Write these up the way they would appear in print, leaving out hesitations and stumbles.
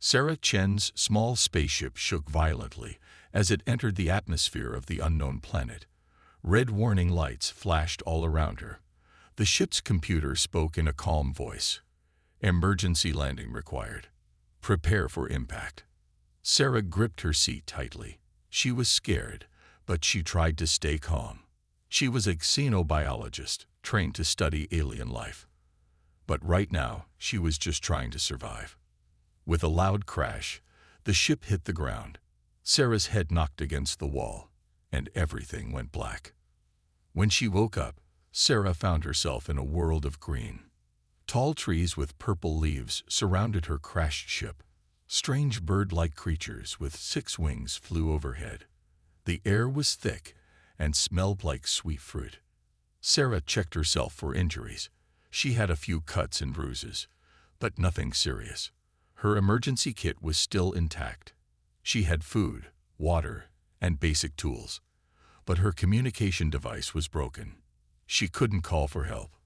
Sarah Chen's small spaceship shook violently as it entered the atmosphere of the unknown planet. Red warning lights flashed all around her. The ship's computer spoke in a calm voice. Emergency landing required. Prepare for impact. Sarah gripped her seat tightly. She was scared, but she tried to stay calm. She was a xenobiologist, trained to study alien life. But right now, she was just trying to survive. With a loud crash, the ship hit the ground. Sarah's head knocked against the wall, and everything went black. When she woke up, Sarah found herself in a world of green. Tall trees with purple leaves surrounded her crashed ship. Strange bird-like creatures with 6 wings flew overhead. The air was thick and smelled like sweet fruit. Sarah checked herself for injuries. She had a few cuts and bruises, but nothing serious. Her emergency kit was still intact. She had food, water, and basic tools, but her communication device was broken. She couldn't call for help.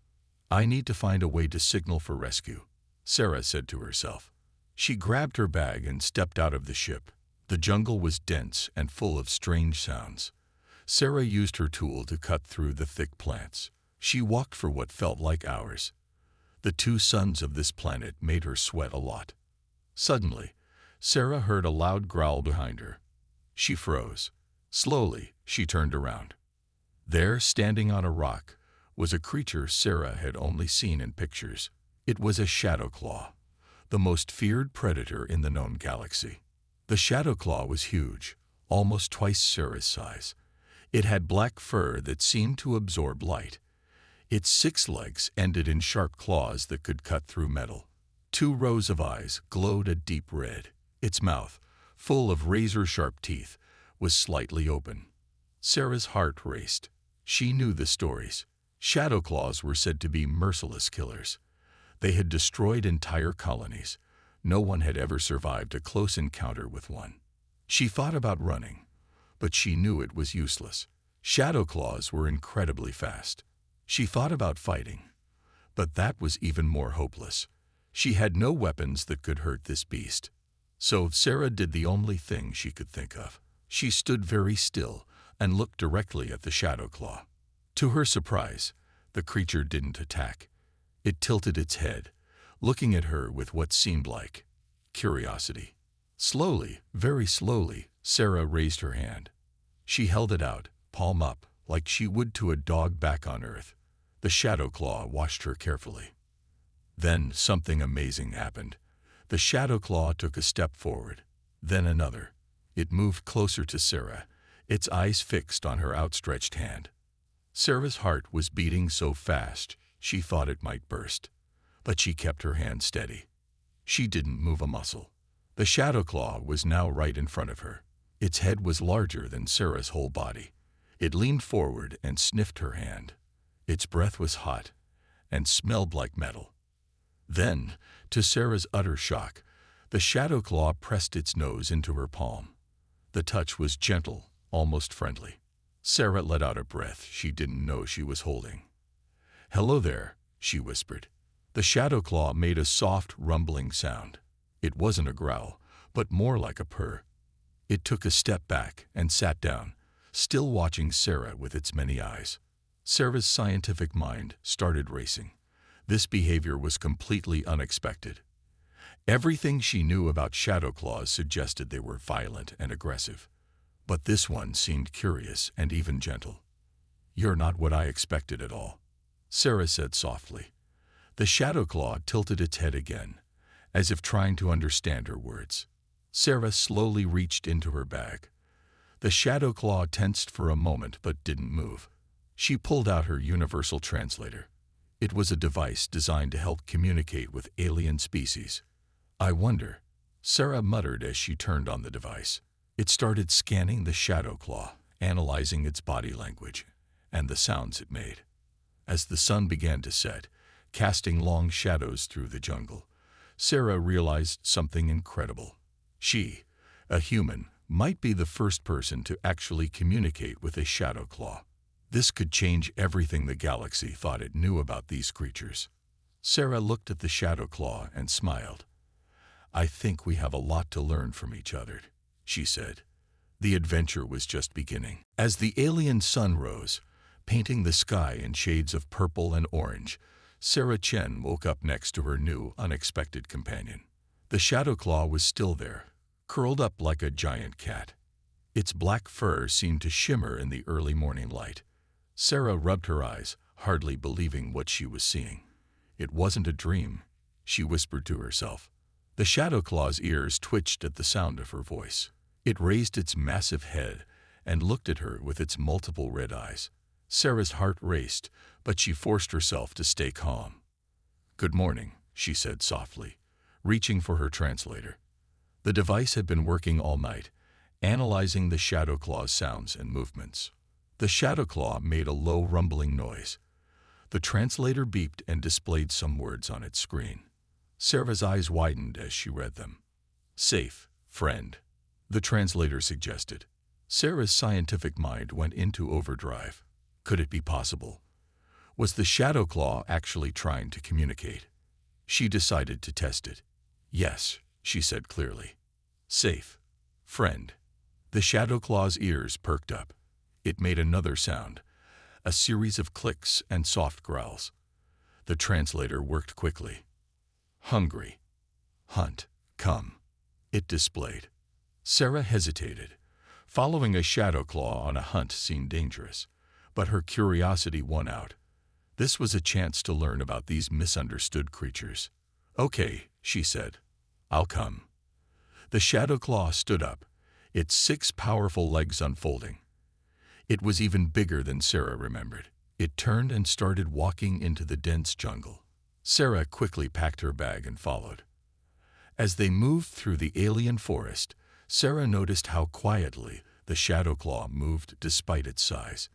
"I need to find a way to signal for rescue," Sarah said to herself. She grabbed her bag and stepped out of the ship. The jungle was dense and full of strange sounds. Sarah used her tool to cut through the thick plants. She walked for what felt like hours. The 2 suns of this planet made her sweat a lot. Suddenly, Sarah heard a loud growl behind her. She froze. Slowly, she turned around. There, standing on a rock, was a creature Sarah had only seen in pictures. It was a shadow claw, the most feared predator in the known galaxy. The shadow claw was huge, almost twice Sarah's size. It had black fur that seemed to absorb light. Its 6 legs ended in sharp claws that could cut through metal. 2 rows of eyes glowed a deep red. Its mouth, full of razor-sharp teeth, was slightly open. Sarah's heart raced. She knew the stories. Shadow claws were said to be merciless killers. They had destroyed entire colonies. No one had ever survived a close encounter with one. She thought about running, but she knew it was useless. Shadow claws were incredibly fast. She thought about fighting, but that was even more hopeless. She had no weapons that could hurt this beast. So Sarah did the only thing she could think of. She stood very still and looked directly at the shadow claw. To her surprise, the creature didn't attack. It tilted its head, looking at her with what seemed like curiosity. Slowly, very slowly, Sarah raised her hand. She held it out, palm up, like she would to a dog back on Earth. The shadow claw watched her carefully. Then something amazing happened. The shadow claw took a step forward, then another. It moved closer to Sarah, its eyes fixed on her outstretched hand. Sarah's heart was beating so fast she thought it might burst, but she kept her hand steady. She didn't move a muscle. The shadow claw was now right in front of her. Its head was larger than Sarah's whole body. It leaned forward and sniffed her hand. Its breath was hot and smelled like metal. Then, to Sarah's utter shock, the shadow claw pressed its nose into her palm. The touch was gentle, almost friendly. Sarah let out a breath she didn't know she was holding. "Hello there," she whispered. The shadow claw made a soft, rumbling sound. It wasn't a growl, but more like a purr. It took a step back and sat down, still watching Sarah with its many eyes. Sarah's scientific mind started racing. This behavior was completely unexpected. Everything she knew about shadow claws suggested they were violent and aggressive. But this one seemed curious and even gentle. "You're not what I expected at all," Sarah said softly. The shadow claw tilted its head again, as if trying to understand her words. Sarah slowly reached into her bag. The shadow claw tensed for a moment but didn't move. She pulled out her universal translator. It was a device designed to help communicate with alien species. "I wonder," Sarah muttered as she turned on the device. It started scanning the shadow claw, analyzing its body language and the sounds it made. As the sun began to set, casting long shadows through the jungle, Sarah realized something incredible. She, a human, might be the first person to actually communicate with a shadow claw. This could change everything the galaxy thought it knew about these creatures. Sarah looked at the shadow claw and smiled. I think we have a lot to learn from each other, she said. The adventure was just beginning. As the alien sun rose, painting the sky in shades of purple and orange, Sarah Chen woke up next to her new, unexpected companion. The Shadowclaw was still there, curled up like a giant cat. Its black fur seemed to shimmer in the early morning light. Sarah rubbed her eyes, hardly believing what she was seeing. It wasn't a dream, she whispered to herself. The Shadowclaw's ears twitched at the sound of her voice. It raised its massive head and looked at her with its multiple red eyes. Sarah's heart raced, but she forced herself to stay calm. "Good morning," she said softly, reaching for her translator. The device had been working all night, analyzing the Shadowclaw's sounds and movements. The Shadowclaw made a low rumbling noise. The translator beeped and displayed some words on its screen. Sarah's eyes widened as she read them. "Safe, friend," the translator suggested. Sarah's scientific mind went into overdrive. Could it be possible? Was the Shadowclaw actually trying to communicate? She decided to test it. "Yes," she said clearly. "Safe, friend." The Shadowclaw's ears perked up. It made another sound, a series of clicks and soft growls. The translator worked quickly. "Hungry. Hunt. Come," it displayed. Sarah hesitated. Following a Shadowclaw on a hunt seemed dangerous, but her curiosity won out. This was a chance to learn about these misunderstood creatures. "Okay," she said. "I'll come." The Shadowclaw stood up, its 6 powerful legs unfolding. It was even bigger than Sarah remembered. It turned and started walking into the dense jungle. Sarah quickly packed her bag and followed. As they moved through the alien forest, Sarah noticed how quietly the Shadowclaw moved despite its size.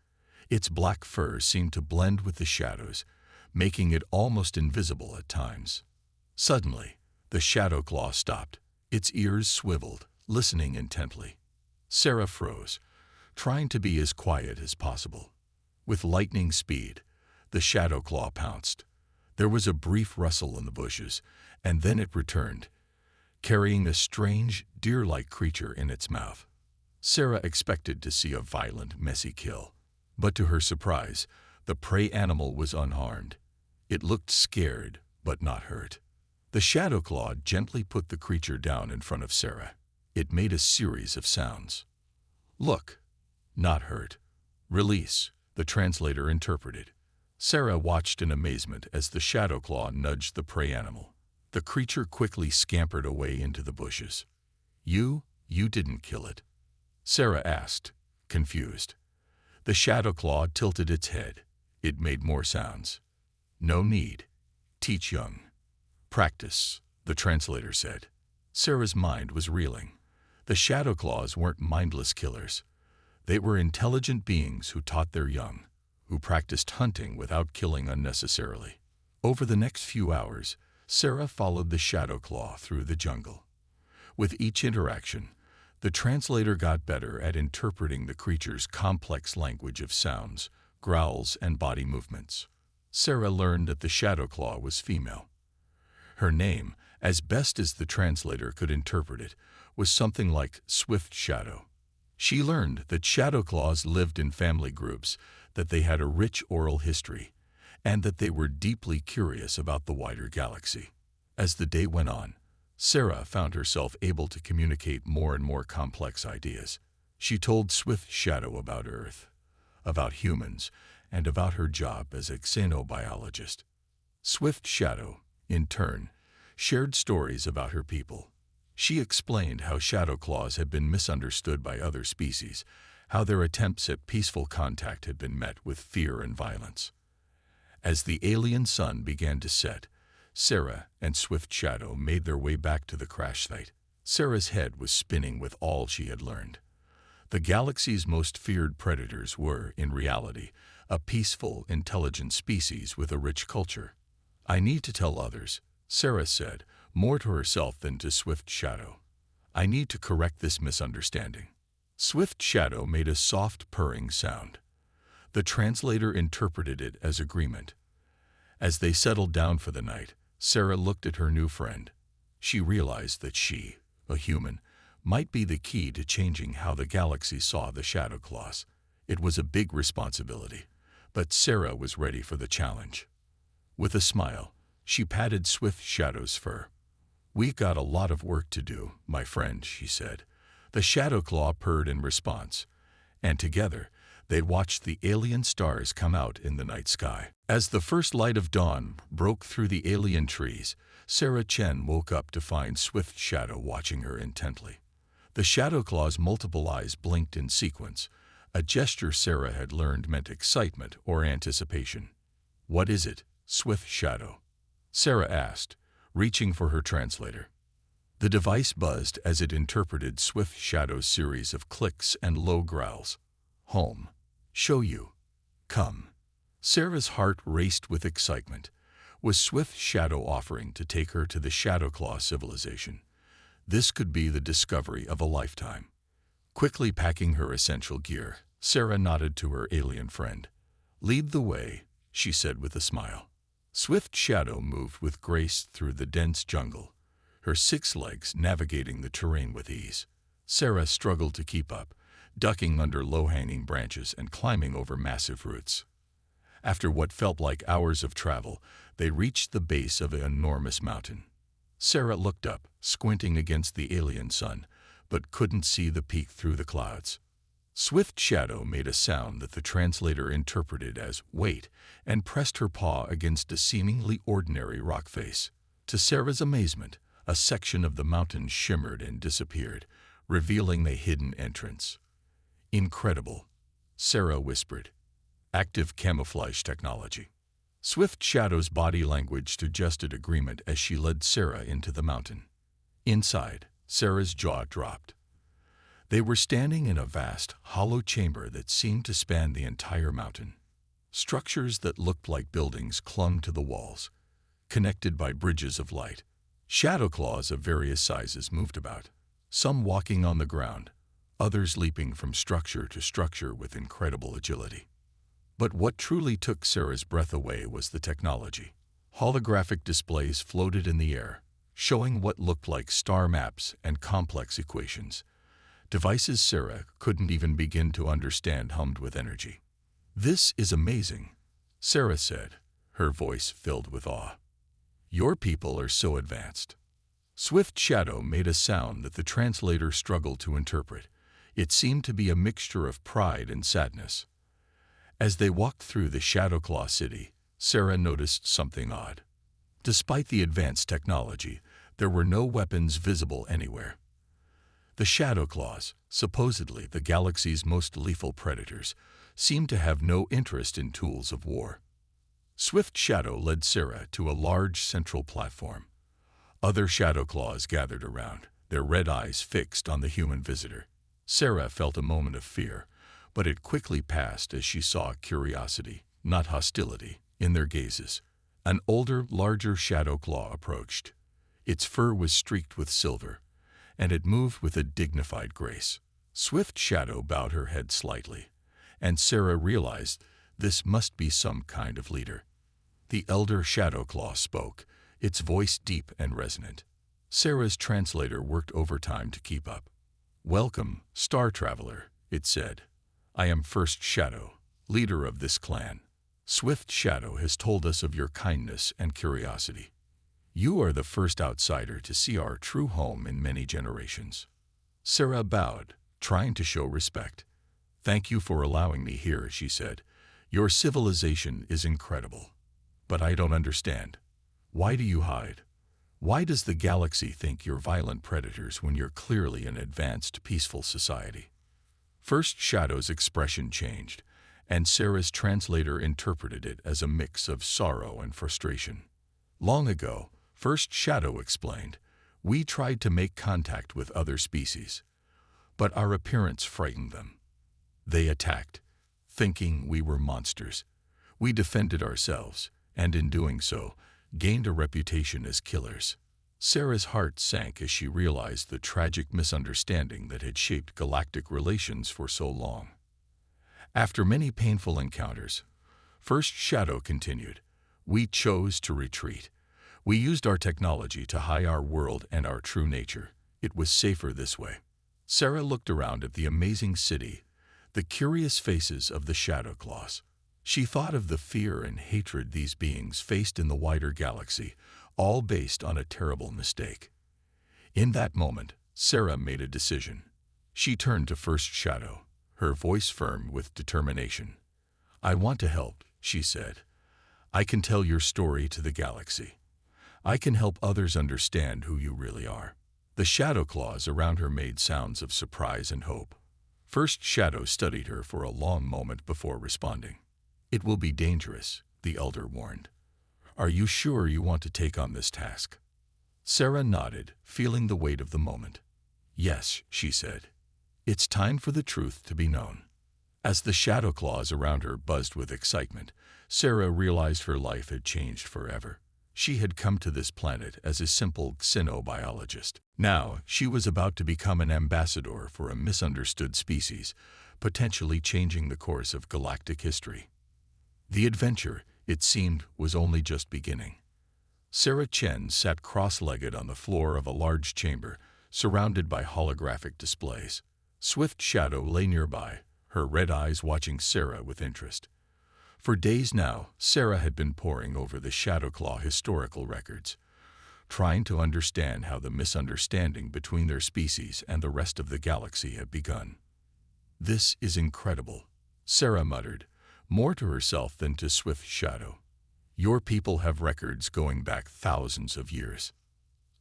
Its black fur seemed to blend with the shadows, making it almost invisible at times. Suddenly, the Shadowclaw stopped. Its ears swiveled, listening intently. Sarah froze, trying to be as quiet as possible. With lightning speed, the Shadowclaw pounced. There was a brief rustle in the bushes, and then it returned, carrying a strange, deer-like creature in its mouth. Sarah expected to see a violent, messy kill, but to her surprise, the prey animal was unharmed. It looked scared, but not hurt. The Shadowclaw gently put the creature down in front of Sarah. It made a series of sounds. "Look. Not hurt. Release," the translator interpreted. Sarah watched in amazement as the Shadowclaw nudged the prey animal. The creature quickly scampered away into the bushes. You didn't kill it?" Sarah asked, confused. The Shadowclaw tilted its head. It made more sounds. "No need. Teach young. Practice," the translator said. Sarah's mind was reeling. The Shadowclaws weren't mindless killers. They were intelligent beings who taught their young, who practiced hunting without killing unnecessarily. Over the next few hours, Sarah followed the Shadowclaw through the jungle. With each interaction, the translator got better at interpreting the creature's complex language of sounds, growls, and body movements. Sarah learned that the Shadowclaw was female. Her name, as best as the translator could interpret it, was something like Swift Shadow. She learned that Shadowclaws lived in family groups, that they had a rich oral history, and that they were deeply curious about the wider galaxy. As the day went on, Sarah found herself able to communicate more and more complex ideas. She told Swift Shadow about Earth, about humans, and about her job as a xenobiologist. Swift Shadow, in turn, shared stories about her people. She explained how Shadowclaws had been misunderstood by other species, how their attempts at peaceful contact had been met with fear and violence. As the alien sun began to set, Sarah and Swift Shadow made their way back to the crash site. Sarah's head was spinning with all she had learned. The galaxy's most feared predators were, in reality, a peaceful, intelligent species with a rich culture. "I need to tell others," Sarah said, more to herself than to Swift Shadow. "I need to correct this misunderstanding." Swift Shadow made a soft purring sound. The translator interpreted it as agreement. As they settled down for the night, Sarah looked at her new friend. She realized that she, a human, might be the key to changing how the galaxy saw the Shadow Claws. It was a big responsibility, but Sarah was ready for the challenge. With a smile, she patted Swift Shadow's fur. "We got a lot of work to do, my friend," she said. The Shadow Claw purred in response, and together they watched the alien stars come out in the night sky. As the first light of dawn broke through the alien trees, Sarah Chen woke up to find Swift Shadow watching her intently. The Shadow Claw's multiple eyes blinked in sequence, a gesture Sarah had learned meant excitement or anticipation. "What is it, Swift Shadow?" Sarah asked, reaching for her translator. The device buzzed as it interpreted Swift Shadow's series of clicks and low growls. "Home. Show you. Come." Sarah's heart raced with excitement. Was Swift Shadow offering to take her to the Shadowclaw civilization? This could be the discovery of a lifetime. Quickly packing her essential gear, Sarah nodded to her alien friend. "Lead the way," she said with a smile. Swift Shadow moved with grace through the dense jungle, her 6 legs navigating the terrain with ease. Sarah struggled to keep up, ducking under low-hanging branches and climbing over massive roots. After what felt like hours of travel, they reached the base of an enormous mountain. Sarah looked up, squinting against the alien sun, but couldn't see the peak through the clouds. Swift Shadow made a sound that the translator interpreted as "wait" and pressed her paw against a seemingly ordinary rock face. To Sarah's amazement, a section of the mountain shimmered and disappeared, revealing a hidden entrance. "Incredible," Sarah whispered. "Active camouflage technology." Swift Shadow's body language suggested agreement as she led Sarah into the mountain. Inside, Sarah's jaw dropped. They were standing in a vast, hollow chamber that seemed to span the entire mountain. Structures that looked like buildings clung to the walls, connected by bridges of light. Shadow Claws of various sizes moved about, some walking on the ground, others leaping from structure to structure with incredible agility. But what truly took Sarah's breath away was the technology. Holographic displays floated in the air, showing what looked like star maps and complex equations. Devices Sarah couldn't even begin to understand hummed with energy. "This is amazing," Sarah said, her voice filled with awe. "Your people are so advanced." Swift Shadow made a sound that the translator struggled to interpret. It seemed to be a mixture of pride and sadness. As they walked through the Shadowclaw city, Sarah noticed something odd. Despite the advanced technology, there were no weapons visible anywhere. The Shadowclaws, supposedly the galaxy's most lethal predators, seemed to have no interest in tools of war. Swift Shadow led Sarah to a large central platform. Other Shadowclaws gathered around, their red eyes fixed on the human visitor. Sarah felt a moment of fear, but it quickly passed as she saw curiosity, not hostility, in their gazes. An older, larger Shadowclaw approached. Its fur was streaked with silver, and it moved with a dignified grace. Swift Shadow bowed her head slightly, and Sarah realized this must be some kind of leader. The elder Shadowclaw spoke, its voice deep and resonant. Sarah's translator worked overtime to keep up. "Welcome, Star Traveler," it said. "I am First Shadow, leader of this clan. Swift Shadow has told us of your kindness and curiosity. You are the first outsider to see our true home in many generations." Sarah bowed, trying to show respect. "Thank you for allowing me here," she said. "Your civilization is incredible. But I don't understand. Why do you hide? Why does the galaxy think you're violent predators when you're clearly an advanced, peaceful society?" First Shadow's expression changed, and Sarah's translator interpreted it as a mix of sorrow and frustration. "Long ago," First Shadow explained, "we tried to make contact with other species, but our appearance frightened them. They attacked, thinking we were monsters. We defended ourselves, and in doing so, gained a reputation as killers." Sarah's heart sank as she realized the tragic misunderstanding that had shaped galactic relations for so long. After many painful encounters, First Shadow continued, "We chose to retreat. We used our technology to hide our world and our true nature. It was safer this way. Sarah looked around at the amazing city, the curious faces of the Shadow Claws. She thought of the fear and hatred these beings faced in the wider galaxy, all based on a terrible mistake. In that moment, Sarah made a decision. She turned to First Shadow, her voice firm with determination. "I want to help," she said. "I can tell your story to the galaxy. I can help others understand who you really are." The Shadow Claws around her made sounds of surprise and hope. First Shadow studied her for a long moment before responding. "It will be dangerous," the elder warned. "Are you sure you want to take on this task?" Sarah nodded, feeling the weight of the moment. "Yes," she said. "It's time for the truth to be known." As the Shadow Claws around her buzzed with excitement, Sarah realized her life had changed forever. She had come to this planet as a simple xenobiologist. Now, she was about to become an ambassador for a misunderstood species, potentially changing the course of galactic history. The adventure, it seemed, was only just beginning. Sarah Chen sat cross-legged on the floor of a large chamber, surrounded by holographic displays. Swift Shadow lay nearby, her red eyes watching Sarah with interest. For days now, Sarah had been poring over the Shadowclaw historical records, trying to understand how the misunderstanding between their species and the rest of the galaxy had begun. "This is incredible," Sarah muttered, more to herself than to Swift Shadow. "Your people have records going back thousands of years."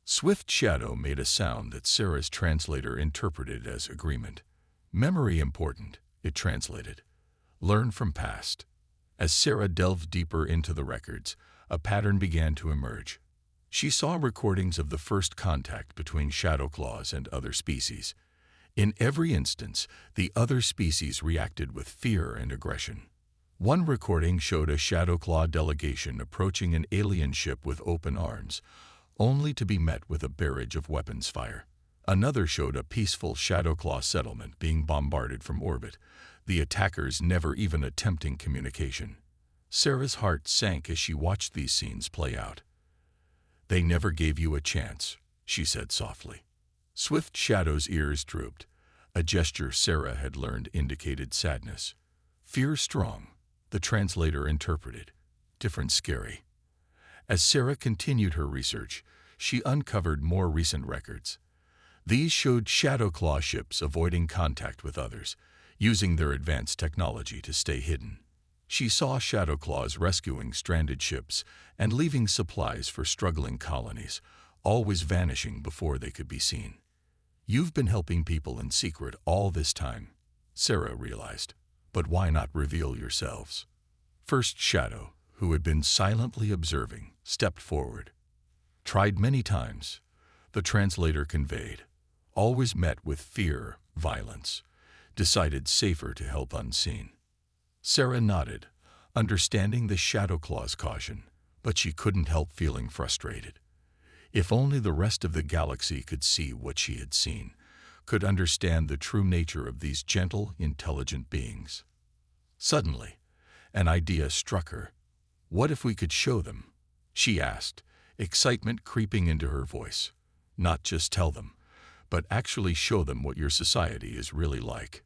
Swift Shadow made a sound that Sarah's translator interpreted as agreement. "Memory important," it translated. "Learn from past." As Sarah delved deeper into the records, a pattern began to emerge. She saw recordings of the first contact between Shadowclaws and other species. In every instance, the other species reacted with fear and aggression. One recording showed a Shadowclaw delegation approaching an alien ship with open arms, only to be met with a barrage of weapons fire. Another showed a peaceful Shadowclaw settlement being bombarded from orbit, the attackers never even attempting communication. Sarah's heart sank as she watched these scenes play out. "They never gave you a chance," she said softly. Swift Shadow's ears drooped. A gesture Sarah had learned indicated sadness. "Fear strong," the translator interpreted. "Different scary." As Sarah continued her research, she uncovered more recent records. These showed Shadowclaw ships avoiding contact with others, using their advanced technology to stay hidden. She saw Shadowclaws rescuing stranded ships and leaving supplies for struggling colonies, always vanishing before they could be seen. "You've been helping people in secret all this time," Sarah realized. "But why not reveal yourselves?" First Shadow, who had been silently observing, stepped forward. "Tried many times," the translator conveyed. "Always met with fear, violence. Decided safer to help unseen." Sarah nodded, understanding the Shadowclaw's caution, but she couldn't help feeling frustrated. If only the rest of the galaxy could see what she had seen, could understand the true nature of these gentle, intelligent beings. Suddenly, an idea struck her. "What if we could show them?" she asked, excitement creeping into her voice. "Not just tell them, but actually show them what your society is really like."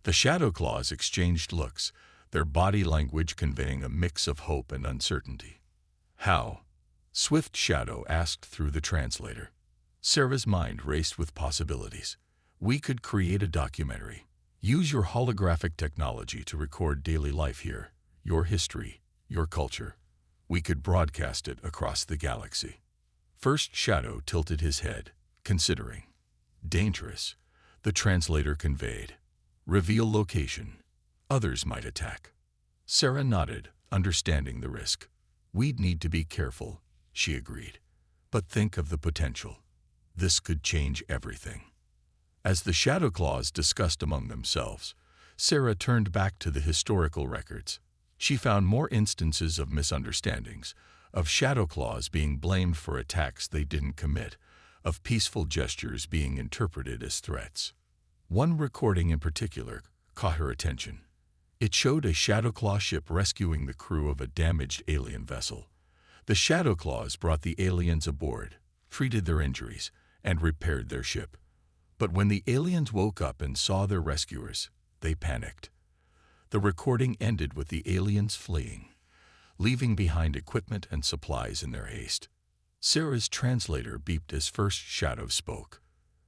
The Shadowclaws exchanged looks, their body language conveying a mix of hope and uncertainty. "How?" Swift Shadow asked through the translator. Sarah's mind raced with possibilities. "We could create a documentary. Use your holographic technology to record daily life here, your history, your culture. We could broadcast it across the galaxy." First Shadow tilted his head, considering. "Dangerous," the translator conveyed. "Reveal location. Others might attack." Sarah nodded, understanding the risk. "We'd need to be careful," she agreed. "But think of the potential. This could change everything." As the Shadowclaws discussed among themselves, Sarah turned back to the historical records. She found more instances of misunderstandings, of Shadowclaws being blamed for attacks they didn't commit, of peaceful gestures being interpreted as threats. One recording in particular caught her attention. It showed a Shadowclaw ship rescuing the crew of a damaged alien vessel. The Shadow Claws brought the aliens aboard, treated their injuries, and repaired their ship. But when the aliens woke up and saw their rescuers, they panicked. The recording ended with the aliens fleeing, leaving behind equipment and supplies in their haste. Sarah's translator beeped as First Shadow spoke.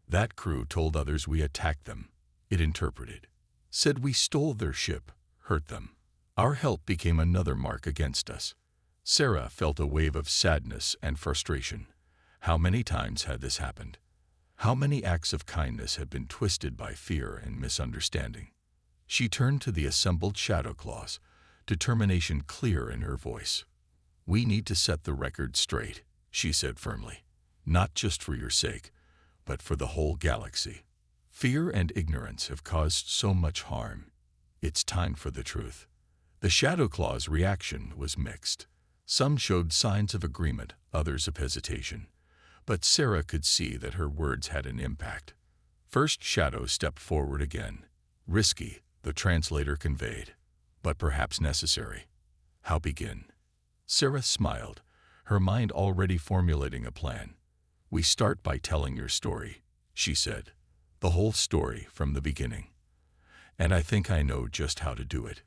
That crew told others we attacked them, it interpreted. Said we stole their ship, hurt them. Our help became another mark against us. Sarah felt a wave of sadness and frustration. How many times had this happened? How many acts of kindness had been twisted by fear and misunderstanding? She turned to the assembled Shadow Claws, determination clear in her voice. We need to set the record straight, she said firmly. Not just for your sake, but for the whole galaxy. Fear and ignorance have caused so much harm. It's time for the truth. The Shadow Claws' reaction was mixed. Some showed signs of agreement, others of hesitation. But Sarah could see that her words had an impact. First Shadow stepped forward again. Risky, the translator conveyed, but perhaps necessary. How begin? Sarah smiled, her mind already formulating a plan. We start by telling your story, she said. The whole story from the beginning. And I think I know just how to do it.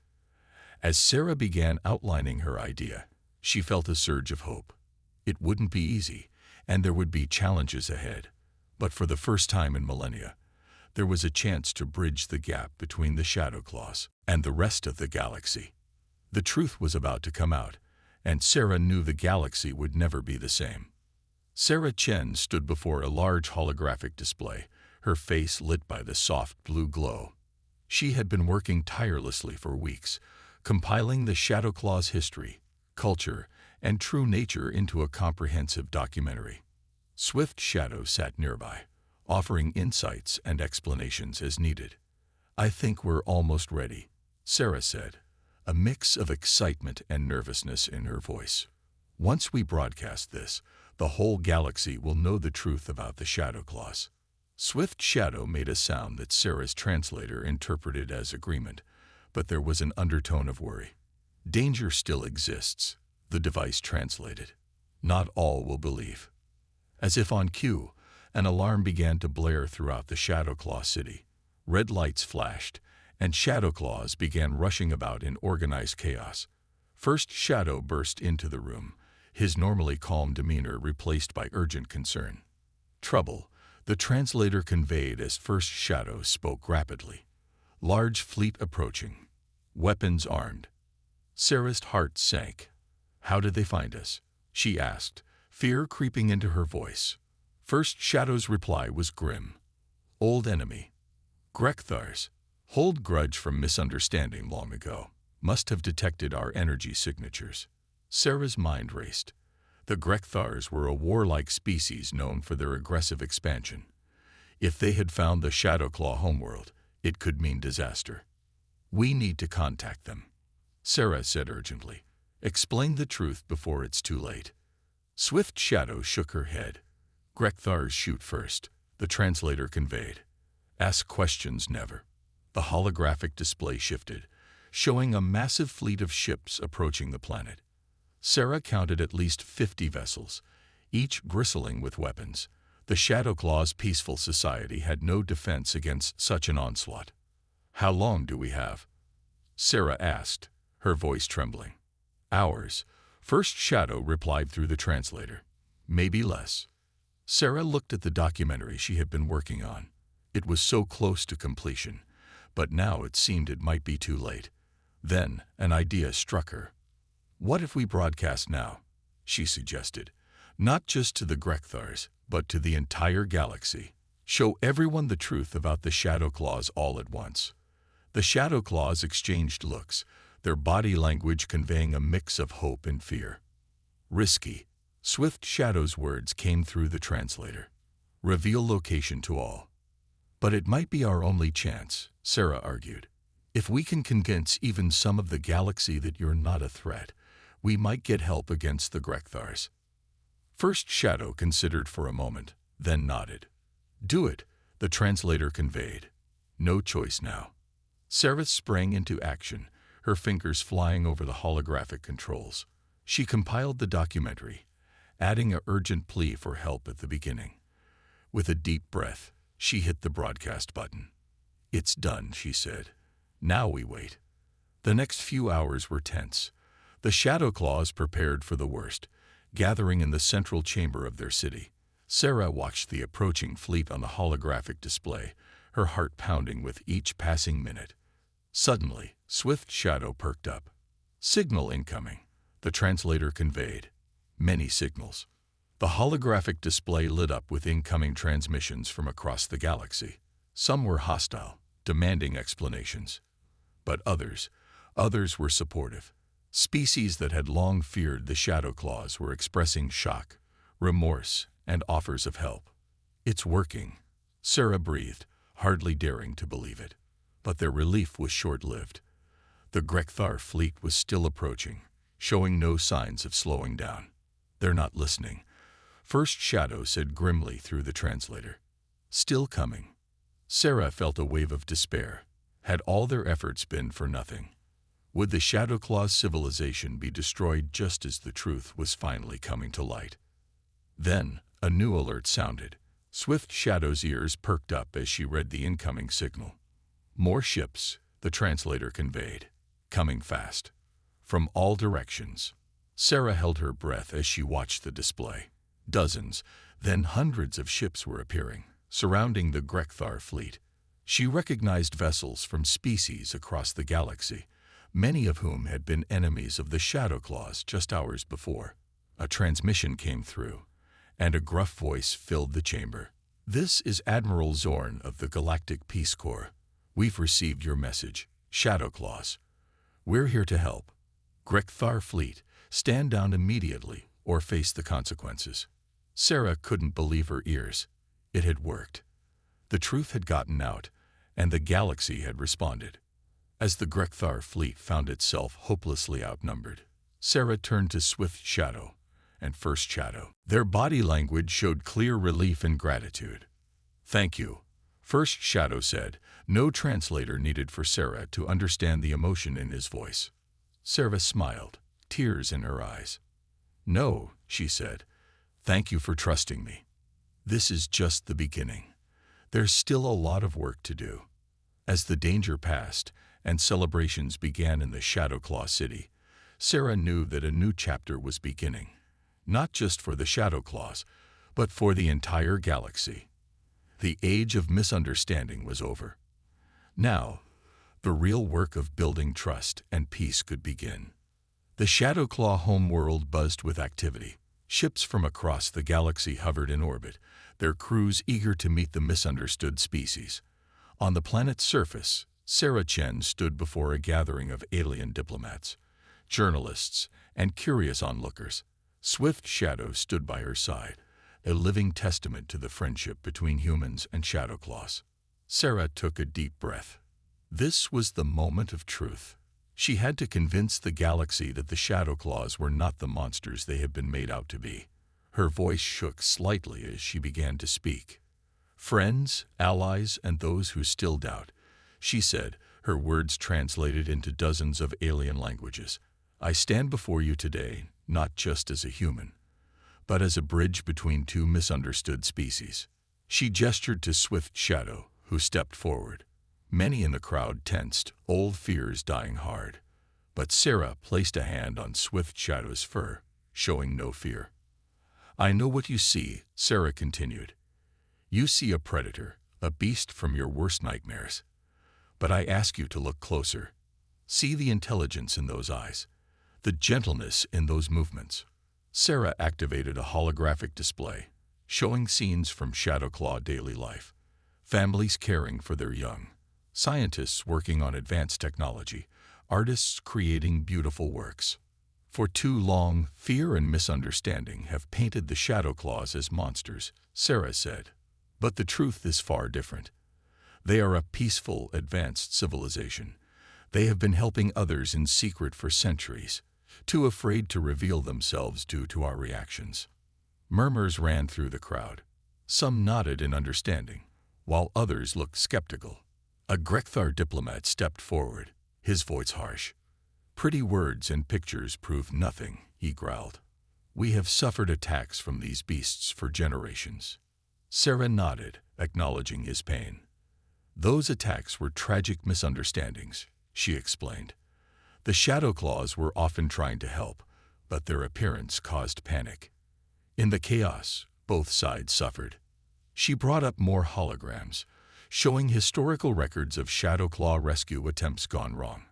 As Sarah began outlining her idea, she felt a surge of hope. It wouldn't be easy, and there would be challenges ahead. But for the first time in millennia, there was a chance to bridge the gap between the Shadow Claws and the rest of the galaxy. The truth was about to come out, and Sarah knew the galaxy would never be the same. Sarah Chen stood before a large holographic display, her face lit by the soft blue glow. She had been working tirelessly for weeks, compiling the Shadow Claws' history, culture, and true nature into a comprehensive documentary. Swift Shadow sat nearby, offering insights and explanations as needed. I think we're almost ready, Sarah said, a mix of excitement and nervousness in her voice. Once we broadcast this, the whole galaxy will know the truth about the Shadow Claws. Swift Shadow made a sound that Sarah's translator interpreted as agreement, but there was an undertone of worry. Danger still exists, the device translated. Not all will believe. As if on cue, an alarm began to blare throughout the Shadow Claw city. Red lights flashed, and Shadow Claws began rushing about in organized chaos. First Shadow burst into the room, his normally calm demeanor replaced by urgent concern. Trouble, the translator conveyed as First Shadow spoke rapidly. Large fleet approaching. Weapons armed. Sarah's heart sank. How did they find us? She asked, fear creeping into her voice. First Shadow's reply was grim. Old enemy. Grekthars. Hold grudge from misunderstanding long ago. Must have detected our energy signatures. Sarah's mind raced. The Grekthars were a warlike species known for their aggressive expansion. If they had found the Shadow Claw homeworld, it could mean disaster. We need to contact them, Sarah said urgently. Explain the truth before it's too late. Swift Shadow shook her head. Grekthars shoot first, the translator conveyed. Ask questions never. The holographic display shifted, showing a massive fleet of ships approaching the planet. Sarah counted at least 50 vessels, each bristling with weapons. The Shadow Claw's peaceful society had no defense against such an onslaught. How long do we have? Sarah asked, her voice trembling. Hours, First Shadow replied through the translator. Maybe less. Sarah looked at the documentary she had been working on. It was so close to completion, but now it seemed it might be too late. Then an idea struck her. What if we broadcast now? She suggested. Not just to the Grekthars, but to the entire galaxy. Show everyone the truth about the Shadow Claws all at once. The Shadow Claws exchanged looks, their body language conveying a mix of hope and fear. Risky. Swift Shadow's words came through the translator. Reveal location to all. But it might be our only chance, Sarah argued. If we can convince even some of the galaxy that you're not a threat, we might get help against the Grekthars. First Shadow considered for a moment, then nodded. Do it, the translator conveyed. No choice now. Sarah sprang into action, her fingers flying over the holographic controls. She compiled the documentary, adding an urgent plea for help at the beginning. With a deep breath, she hit the broadcast button. "It's done," she said. "Now we wait." The next few hours were tense. The Shadow Claws prepared for the worst, gathering in the central chamber of their city. Sarah watched the approaching fleet on the holographic display, her heart pounding with each passing minute. Suddenly, Swift Shadow perked up. "Signal incoming," the translator conveyed. Many signals. The holographic display lit up with incoming transmissions from across the galaxy. Some were hostile, demanding explanations. But others were supportive. Species that had long feared the Shadow Claws were expressing shock, remorse, and offers of help. "It's working," Sarah breathed, hardly daring to believe it. But their relief was short-lived. The Grekthar fleet was still approaching, showing no signs of slowing down. "They're not listening," First Shadow said grimly through the translator. "Still coming." Sarah felt a wave of despair. Had all their efforts been for nothing? Would the Shadow Claws civilization be destroyed just as the truth was finally coming to light? Then, a new alert sounded. Swift Shadow's ears perked up as she read the incoming signal. "More ships," the translator conveyed. "Coming fast. From all directions." Sarah held her breath as she watched the display. Dozens, then hundreds of ships were appearing, surrounding the Grekthar fleet. She recognized vessels from species across the galaxy, many of whom had been enemies of the Shadow Claws just hours before. A transmission came through, and a gruff voice filled the chamber. "This is Admiral Zorn of the Galactic Peace Corps. We've received your message, Shadow Claws. We're here to help. Grekthar fleet, stand down immediately or face the consequences." Sarah couldn't believe her ears. It had worked. The truth had gotten out, and the galaxy had responded. As the Grekthar fleet found itself hopelessly outnumbered, Sarah turned to Swift Shadow and First Shadow. Their body language showed clear relief and gratitude. "Thank you," First Shadow said, no translator needed for Sarah to understand the emotion in his voice. Sarah smiled, tears in her eyes. "No," she said. "Thank you for trusting me. This is just the beginning. There's still a lot of work to do." As the danger passed and celebrations began in the Shadow Claw City, Sarah knew that a new chapter was beginning, not just for the Shadow Claws, but for the entire galaxy. The age of misunderstanding was over. Now, the real work of building trust and peace could begin. The Shadow Claw homeworld buzzed with activity. Ships from across the galaxy hovered in orbit, their crews eager to meet the misunderstood species. On the planet's surface, Sarah Chen stood before a gathering of alien diplomats, journalists, and curious onlookers. Swift Shadow stood by her side, a living testament to the friendship between humans and Shadow Claws. Sarah took a deep breath. This was the moment of truth. She had to convince the galaxy that the Shadow Claws were not the monsters they had been made out to be. Her voice shook slightly as she began to speak. "Friends, allies, and those who still doubt," she said, her words translated into dozens of alien languages. "I stand before you today, not just as a human, but as a bridge between two misunderstood species." She gestured to Swift Shadow, who stepped forward. Many in the crowd tensed, old fears dying hard. But Sarah placed a hand on Swift Shadow's fur, showing no fear. "I know what you see," Sarah continued. "You see a predator, a beast from your worst nightmares. But I ask you to look closer. See the intelligence in those eyes, the gentleness in those movements." Sarah activated a holographic display, showing scenes from Shadow Claw daily life. Families caring for their young, scientists working on advanced technology, artists creating beautiful works. For too long, fear and misunderstanding have painted the Shadow Claws as monsters, Sarah said. But the truth is far different. They are a peaceful, advanced civilization. They have been helping others in secret for centuries, too afraid to reveal themselves due to our reactions. Murmurs ran through the crowd. Some nodded in understanding, while others looked skeptical. A Grekthar diplomat stepped forward, his voice harsh. Pretty words and pictures prove nothing, he growled. We have suffered attacks from these beasts for generations. Sarah nodded, acknowledging his pain. Those attacks were tragic misunderstandings, she explained. The Shadow Claws were often trying to help, but their appearance caused panic. In the chaos, both sides suffered. She brought up more holograms, showing historical records of Shadow Claw rescue attempts gone wrong.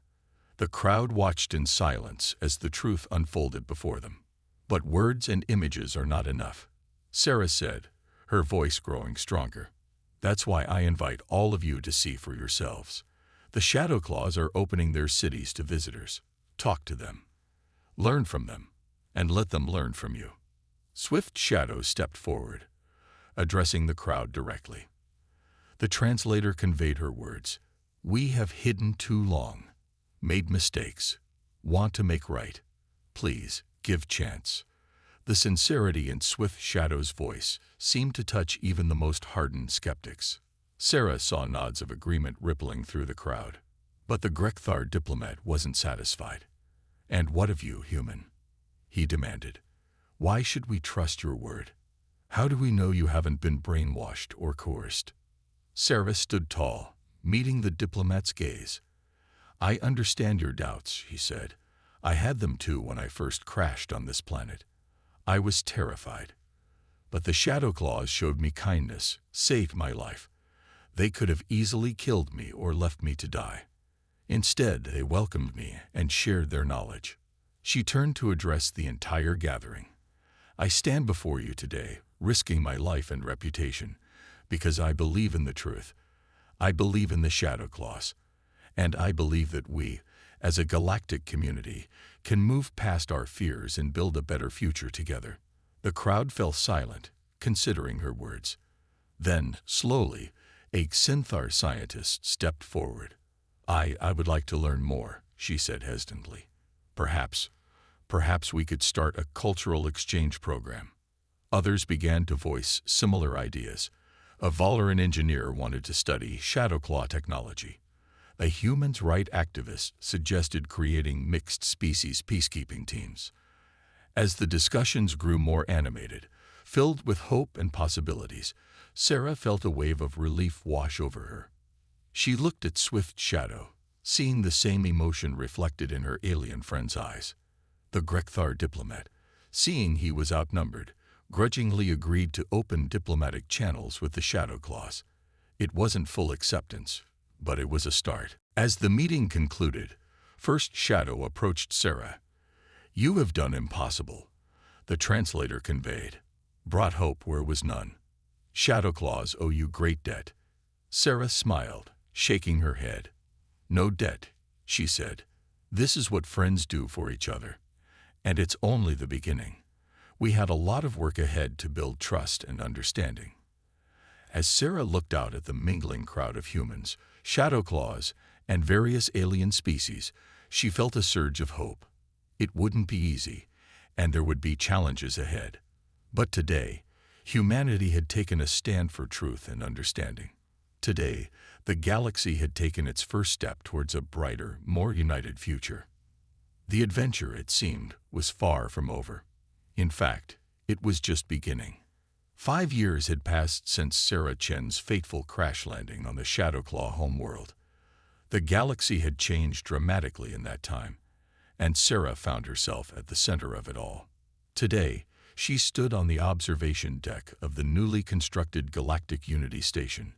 The crowd watched in silence as the truth unfolded before them. But words and images are not enough, Sarah said, her voice growing stronger. That's why I invite all of you to see for yourselves. The Shadow Claws are opening their cities to visitors. Talk to them. Learn from them, and let them learn from you. Swift Shadow stepped forward, addressing the crowd directly. The translator conveyed her words. We have hidden too long, made mistakes, want to make right. Please, give chance. The sincerity in Swift Shadow's voice seemed to touch even the most hardened skeptics. Sarah saw nods of agreement rippling through the crowd. But the Grekthar diplomat wasn't satisfied. And what of you, human? He demanded. Why should we trust your word? How do we know you haven't been brainwashed or coerced? Sarah stood tall, meeting the diplomat's gaze. I understand your doubts, he said. I had them too when I first crashed on this planet. I was terrified. But the Shadow Claws showed me kindness, saved my life. They could have easily killed me or left me to die. Instead, they welcomed me and shared their knowledge. She turned to address the entire gathering. I stand before you today, risking my life and reputation, because I believe in the truth. I believe in the Shadow Claws. And I believe that we, as a galactic community, can move past our fears and build a better future together. The crowd fell silent, considering her words. Then, slowly, a Synthar scientist stepped forward. I would like to learn more, she said hesitantly. Perhaps we could start a cultural exchange program. Others began to voice similar ideas. A Valoran engineer wanted to study Shadowclaw technology. A human's rights activist suggested creating mixed-species peacekeeping teams. As the discussions grew more animated, filled with hope and possibilities, Sarah felt a wave of relief wash over her. She looked at Swift Shadow, seeing the same emotion reflected in her alien friend's eyes. The Grekthar diplomat, seeing he was outnumbered, grudgingly agreed to open diplomatic channels with the Shadow Claws. It wasn't full acceptance, but it was a start. As the meeting concluded, First Shadow approached Sarah. You have done impossible, the translator conveyed. Brought hope where was none. Shadow Claws owe you great debt. Sarah smiled, shaking her head. No debt, she said. This is what friends do for each other. And it's only the beginning. We had a lot of work ahead to build trust and understanding. As Sarah looked out at the mingling crowd of humans, Shadow Claws, and various alien species, she felt a surge of hope. It wouldn't be easy, and there would be challenges ahead. But today, humanity had taken a stand for truth and understanding. Today, the galaxy had taken its first step towards a brighter, more united future. The adventure, it seemed, was far from over. In fact, it was just beginning. 5 years had passed since Sarah Chen's fateful crash landing on the Shadowclaw homeworld. The galaxy had changed dramatically in that time, and Sarah found herself at the center of it all. Today, she stood on the observation deck of the newly constructed Galactic Unity Station,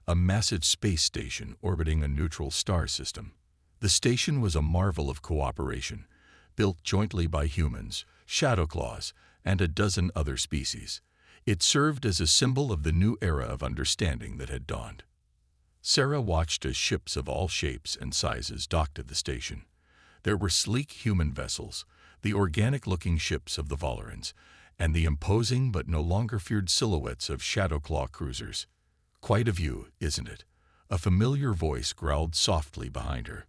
a massive space station orbiting a neutral star system. The station was a marvel of cooperation, built jointly by humans, Shadowclaws, and a dozen other species. It served as a symbol of the new era of understanding that had dawned. Sarah watched as ships of all shapes and sizes docked at the station. There were sleek human vessels, the organic-looking ships of the Valorans, and the imposing but no longer feared silhouettes of Shadowclaw cruisers. Quite a view, isn't it? A familiar voice growled softly behind her.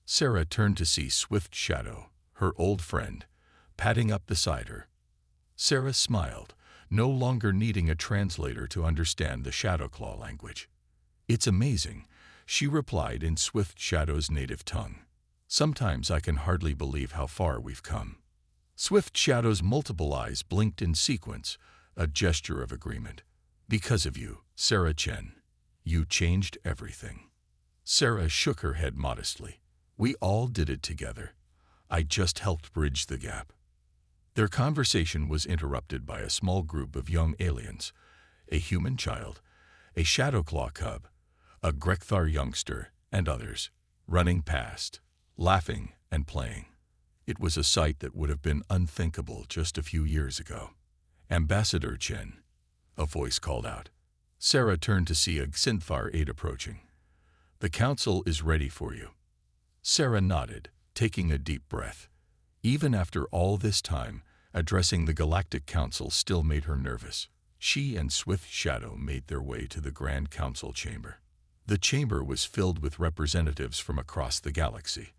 Sarah turned to see Swift Shadow, her old friend, padding up beside her. Sarah smiled, no longer needing a translator to understand the Shadowclaw language. It's amazing, she replied in Swift Shadow's native tongue. Sometimes I can hardly believe how far we've come." Swift Shadow's multiple eyes blinked in sequence, a gesture of agreement. "Because of you, Sarah Chen. You changed everything." Sarah shook her head modestly. "We all did it together. I just helped bridge the gap." Their conversation was interrupted by a small group of young aliens, a human child, a Shadowclaw cub, a Grekthar youngster, and others, running past, laughing and playing. It was a sight that would have been unthinkable just a few years ago. "Ambassador Chen," a voice called out. Sarah turned to see a Xinthar aide approaching. "The council is ready for you." Sarah nodded, taking a deep breath. Even after all this time, addressing the Galactic Council still made her nervous. She and Swift Shadow made their way to the Grand Council chamber. The chamber was filled with representatives from across the galaxy.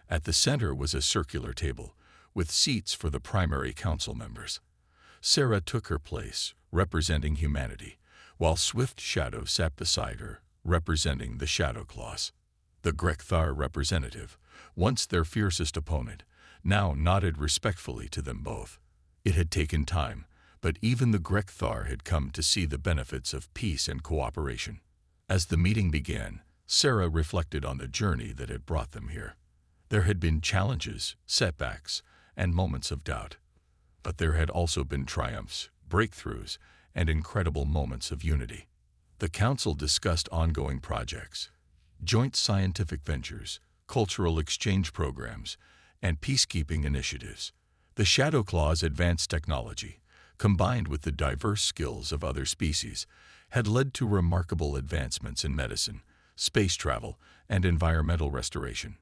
At the center was a circular table, with seats for the primary council members. Sarah took her place, representing humanity, while Swift Shadow sat beside her, representing the Shadowclaws. The Grekthar representative, once their fiercest opponent, now nodded respectfully to them both. It had taken time, but even the Grekthar had come to see the benefits of peace and cooperation. As the meeting began, Sarah reflected on the journey that had brought them here. There had been challenges, setbacks, and moments of doubt. But there had also been triumphs, breakthroughs, and incredible moments of unity. The council discussed ongoing projects, joint scientific ventures, cultural exchange programs, and peacekeeping initiatives. The Shadowclaw's advanced technology, combined with the diverse skills of other species, had led to remarkable advancements in medicine, space travel, and environmental restoration.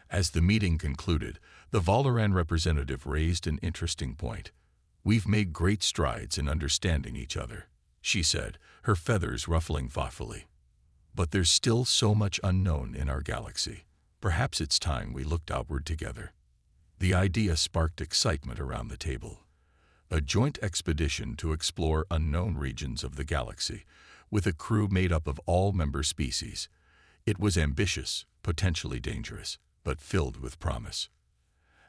As the meeting concluded, the Valoran representative raised an interesting point. "We've made great strides in understanding each other," she said, her feathers ruffling thoughtfully. "But there's still so much unknown in our galaxy. Perhaps it's time we looked outward together." The idea sparked excitement around the table. A joint expedition to explore unknown regions of the galaxy, with a crew made up of all member species. It was ambitious, potentially dangerous, but filled with promise.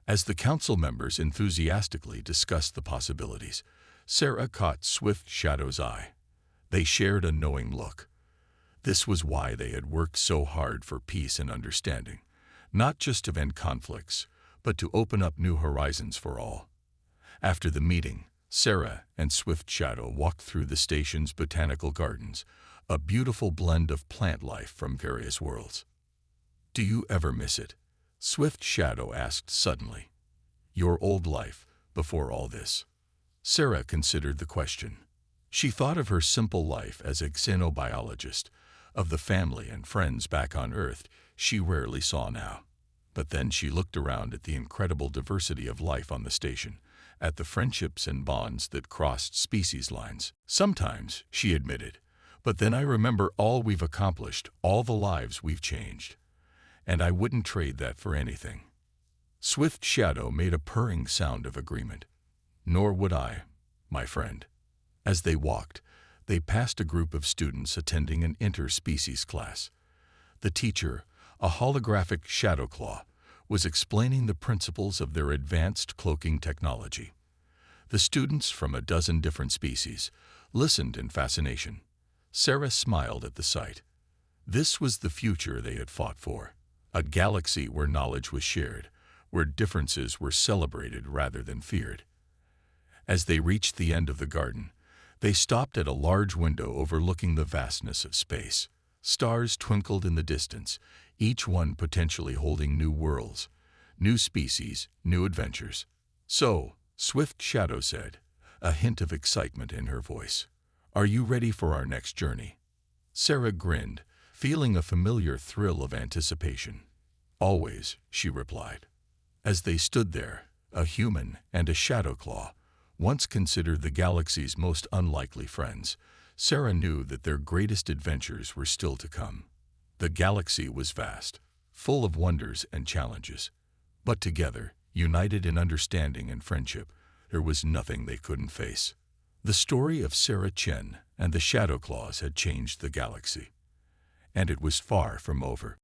As the council members enthusiastically discussed the possibilities, Sarah caught Swift Shadow's eye. They shared a knowing look. This was why they had worked so hard for peace and understanding, not just to end conflicts, but to open up new horizons for all. After the meeting, Sarah and Swift Shadow walked through the station's botanical gardens, a beautiful blend of plant life from various worlds. "Do you ever miss it?" Swift Shadow asked suddenly. "Your old life, before all this?" Sarah considered the question. She thought of her simple life as a xenobiologist, of the family and friends back on Earth she rarely saw now. But then she looked around at the incredible diversity of life on the station, at the friendships and bonds that crossed species lines. "Sometimes," she admitted, "but then I remember all we've accomplished, all the lives we've changed. And I wouldn't trade that for anything." Swift Shadow made a purring sound of agreement. "Nor would I, my friend." As they walked, they passed a group of students attending an interspecies class. The teacher, a holographic Shadowclaw, was explaining the principles of their advanced cloaking technology. The students from a dozen different species listened in fascination. Sarah smiled at the sight. This was the future they had fought for, a galaxy where knowledge was shared, where differences were celebrated rather than feared. As they reached the end of the garden, they stopped at a large window overlooking the vastness of space. Stars twinkled in the distance, each one potentially holding new worlds, new species, new adventures. "So," Swift Shadow said, a hint of excitement in her voice, "are you ready for our next journey?" Sarah grinned, feeling a familiar thrill of anticipation. "Always," she replied. As they stood there, a human and a Shadowclaw, once considered the galaxy's most unlikely friends, Sarah knew that their greatest adventures were still to come. The galaxy was vast, full of wonders and challenges. But together, united in understanding and friendship, there was nothing they couldn't face. The story of Sarah Chen and the Shadowclaws had changed the galaxy. And it was far from over.